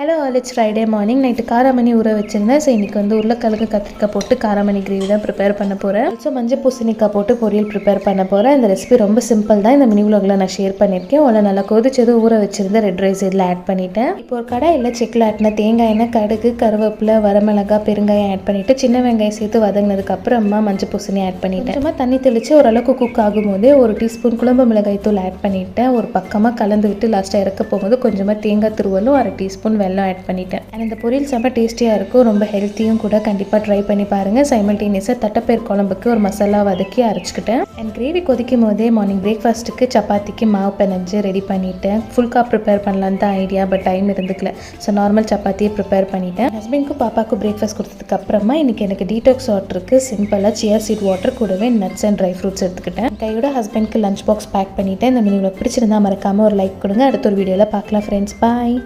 Hello all, it's Friday morning. Night காராமணி ஊற வச்சுருந்தேன். ஸோ இன்றைக்கி வந்து உருளைக்கிழங்கு கத்திரிக்காய் போட்டு காராமணி கிரேவி தான் ப்ரிப்பேர் பண்ண போகிறேன். ஆல்சோ மஞ்சள் பூசணிக்காய் போட்டு பொரியல் ப்ரிப்பேர் பண்ண போகிறேன். இந்த ரெசிபி ரொம்ப சிம்பிள் தான். இந்த மினி vlogல நான் ஷேர் பண்ணியிருக்கேன். உள்ள நல்லா கொதிச்சது ஊற வச்சுருந்த ரெட் ரைஸ் இதில் ஆட் பண்ணிவிட்டேன். இப்போ ஒரு கடாயில் செக்கில் ஆட்டின தேங்காய் எண்ணெய், கடுகு, கருவேப்பிலை, வரமிளகாய், பெருங்காயம் ஆட் பண்ணிவிட்டு சின்ன வெங்காயம் சேர்த்து வதங்கினதுக்கப்புறமா மஞ்சள் பூசணி ஆட் பண்ணிவிட்டேன். அப்புறமா தண்ணி தெளித்து ஓரளவுக்கு குக் ஆகும்போதே ஒரு டீஸ்பூன் குழம்பு மிளகாய் தூள் ஆட் பண்ணிவிட்டேன். ஒரு பக்கமாக கலந்து விட்டு லாஸ்ட்டாக இறக்க போகும்போது கொஞ்சமாக தேங்காய் துருவலும் அரை டீஸ்பூன் வெல்லம் ஆட் பண்ணிவிட்டேன். அண்ட் இந்த பொரியல் செம்ம டேஸ்டியாக இருக்கும், ரொம்ப ஹெல்த்தியும் கூட. கண்டிப்பாக ட்ரை பண்ணி பாருங்கள். சைமல்டேனியஸாக தட்டைப்பயிர் குழம்புக்கு ஒரு மசாலா வதக்கி அரைச்சிக்கிட்டேன். அண்ட் கிரேவி கொதிக்கும் போதே மார்னிங் பிரேக்ஃபாஸ்ட்டுக்கு சப்பாத்திக்கு மாவு பிணைஞ்சு ரெடி பண்ணிவிட்டேன். ஃபுல்காக ப்ரிப்பேர் பண்ணலான்னு தான் ஐடியா, பட் டைம் இருந்துக்கல. ஸோ நார்மல் சப்பாத்தியே ப்ரிப்பேர் பண்ணிட்டேன். ஹஸ்பண்ட்க்கும் பாப்பாவுக்கும் பிரேக்ஃபாஸ்ட் கொடுத்ததுக்கு அப்புறமா இன்றைக்கி எனக்கு டீடாக்ஸ் வாட்டருக்கு சிம்பிளாக சியா சீட் வாட்டர் கூடவே நட்ஸ் அண்ட் ட்ரை ஃப்ரூட்ஸ் எடுத்துக்கிட்டேன். கையோட ஹஸ்பண்ட்க்கு லஞ்ச் பாக்ஸ் பேக் பண்ணிவிட்டேன். இந்த மினி vlog பிடிச்சிருந்தா மறக்காமல் ஒரு லைக் கொடுங்க. அடுத்த ஒரு வீடியோவில் பார்க்கலாம் ஃப்ரெண்ட்ஸ். பாய்.